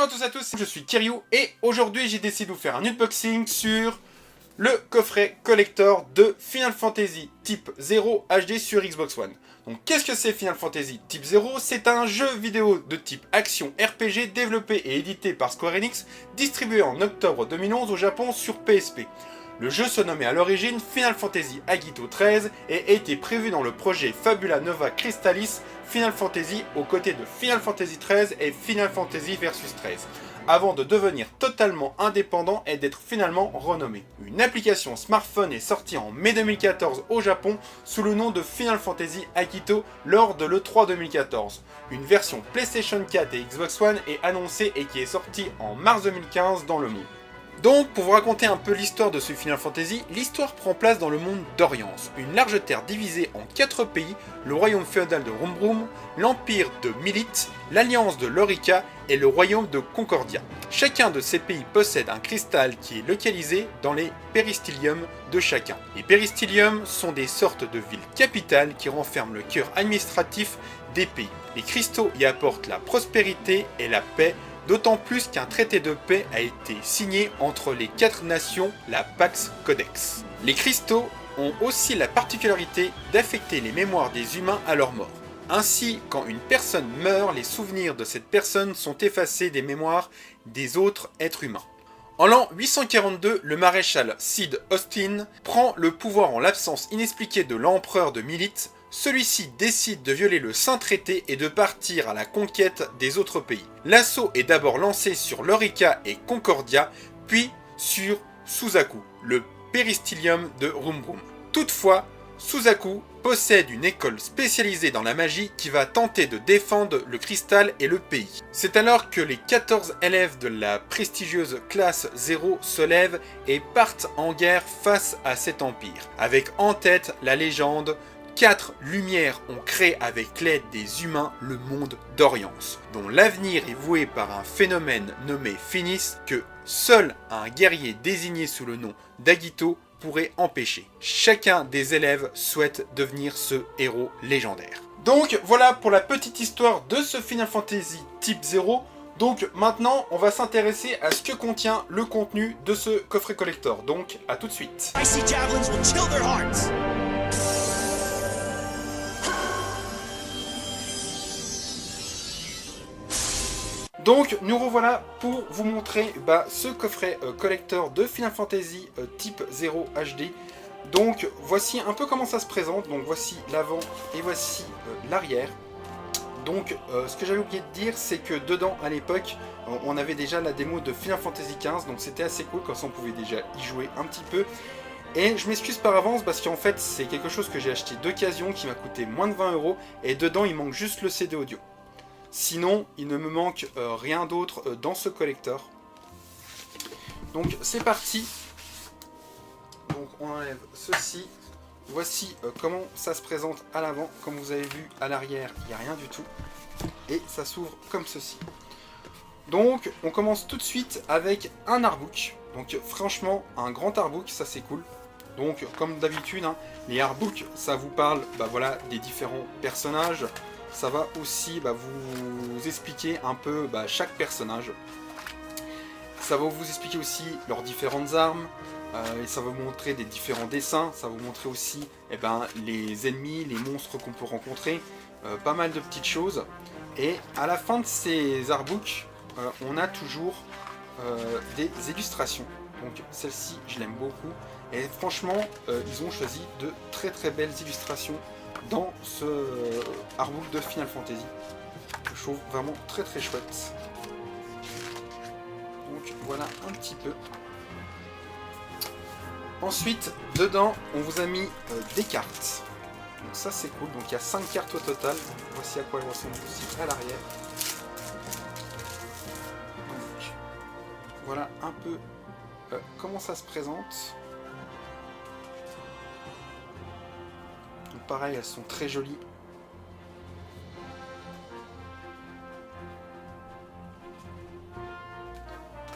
Bonjour à tous et à tous, je suis Kiryu et aujourd'hui j'ai décidé de vous faire un unboxing sur le coffret collector de Final Fantasy Type 0 HD sur Xbox One. Donc qu'est-ce que c'est Final Fantasy Type 0? C'est un jeu vidéo de type action RPG développé et édité par Square Enix, distribué en octobre 2011 au Japon sur PSP. Le jeu se nommait à l'origine Final Fantasy Agito 13 et était prévu dans le projet Fabula Nova Crystallis Final Fantasy aux côtés de Final Fantasy 13 et Final Fantasy Versus 13, avant de devenir totalement indépendant et d'être finalement renommé. Une application smartphone est sortie en mai 2014 au Japon sous le nom de Final Fantasy Agito lors de l'E3 2014. Une version PlayStation 4 et Xbox One est annoncée et qui est sortie en mars 2015 dans le monde. Donc, pour vous raconter un peu l'histoire de ce Final Fantasy, l'histoire prend place dans le monde d'Orience, une large terre divisée en 4 pays, le royaume féodal de Rumbrum, l'empire de Milith, l'alliance de Lorica et le royaume de Concordia. Chacun de ces pays possède un cristal qui est localisé dans les péristyliums de chacun. Les péristyliums sont des sortes de villes capitales qui renferment le cœur administratif des pays. Les cristaux y apportent la prospérité et la paix, d'autant plus qu'un traité de paix a été signé entre les 4 nations, la Pax Codex. Les cristaux ont aussi la particularité d'affecter les mémoires des humains à leur mort. Ainsi, quand une personne meurt, les souvenirs de cette personne sont effacés des mémoires des autres êtres humains. En l'an 842, le maréchal Cid Austin prend le pouvoir en l'absence inexpliquée de l'empereur de Milith. Celui-ci décide de violer le Saint Traité et de partir à la conquête des autres pays. L'assaut est d'abord lancé sur Lorica et Concordia, puis sur Suzaku, le péristylium de Rumbrum. Toutefois, Suzaku possède une école spécialisée dans la magie qui va tenter de défendre le cristal et le pays. C'est alors que les 14 élèves de la prestigieuse classe 0 se lèvent et partent en guerre face à cet empire, avec en tête la légende 4 lumières ont créé avec l'aide des humains le monde d'Orience, dont l'avenir est voué par un phénomène nommé Finis que seul un guerrier désigné sous le nom d'Agito pourrait empêcher. Chacun des élèves souhaite devenir ce héros légendaire. Donc voilà pour la petite histoire de ce Final Fantasy Type 0. Donc maintenant on va s'intéresser à ce que contient le contenu de ce coffret collector. Donc à tout de suite. Donc nous revoilà pour vous montrer ce coffret collector de Final Fantasy Type 0 HD. Donc voici un peu comment ça se présente. Donc voici l'avant et voici l'arrière. Donc ce que j'avais oublié de dire, c'est que dedans à l'époque on avait déjà la démo de Final Fantasy XV. Donc c'était assez cool, comme ça on pouvait déjà y jouer un petit peu. Et je m'excuse par avance parce qu'en fait c'est quelque chose que j'ai acheté d'occasion qui m'a coûté moins de 20 €. Et dedans il manque juste le CD audio. Sinon, il ne me manque rien d'autre dans ce collector. Donc c'est parti. Donc on enlève ceci. Voici comment ça se présente à l'avant. Comme vous avez vu, à l'arrière, il n'y a rien du tout. Et ça s'ouvre comme ceci. Donc on commence tout de suite avec un artbook. Donc franchement, un grand artbook, ça c'est cool. Donc comme d'habitude, hein, les artbooks, ça vous parle voilà, des différents personnages. Ça va aussi vous expliquer un peu chaque personnage. Ça va vous expliquer aussi leurs différentes armes. Et ça va vous montrer des différents dessins. Ça va vous montrer aussi les ennemis, les monstres qu'on peut rencontrer. Pas mal de petites choses. Et à la fin de ces artbooks, on a toujours des illustrations. Donc celle-ci, je l'aime beaucoup. Et franchement, ils ont choisi de très très belles illustrations dans ce artbook de Final Fantasy. Je trouve vraiment très très chouette. Donc voilà un petit peu. Ensuite, dedans, on vous a mis des cartes. Donc ça c'est cool. Donc il y a 5 cartes au total. Voici à quoi elles ressemblent aussi à l'arrière. Donc voilà un peu comment ça se présente. Pareil, elles sont très jolies.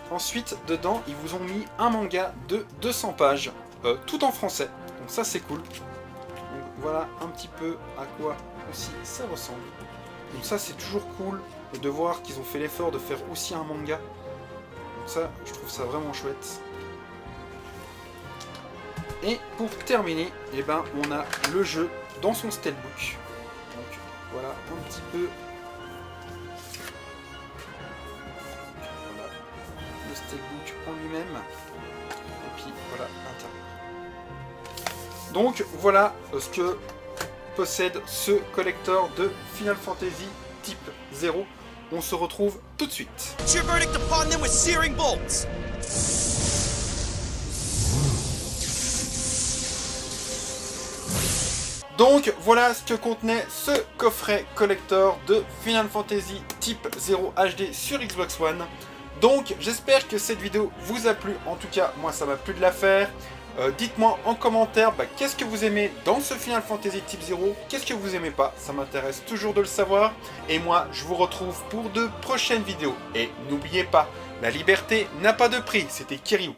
Ensuite, dedans, ils vous ont mis un manga de 200 pages, tout en français. Donc ça, c'est cool. Donc voilà un petit peu à quoi aussi ça ressemble. Donc ça, c'est toujours cool de voir qu'ils ont fait l'effort de faire aussi un manga. Donc ça, je trouve ça vraiment chouette. Et pour terminer, eh ben, on a le jeu dans son steelbook. Donc voilà un petit peu. Voilà le steelbook en lui-même. Et puis voilà l'intérieur. Donc voilà ce que possède ce collector de Final Fantasy type 0. On se retrouve tout de suite. Donc voilà ce que contenait ce coffret collector de Final Fantasy type 0 HD sur Xbox One. Donc j'espère que cette vidéo vous a plu, en tout cas moi ça m'a plu de la faire. Dites-moi en commentaire qu'est-ce que vous aimez dans ce Final Fantasy type 0, qu'est-ce que vous aimez pas, ça m'intéresse toujours de le savoir. Et moi je vous retrouve pour de prochaines vidéos. Et n'oubliez pas, la liberté n'a pas de prix, c'était Kiryu.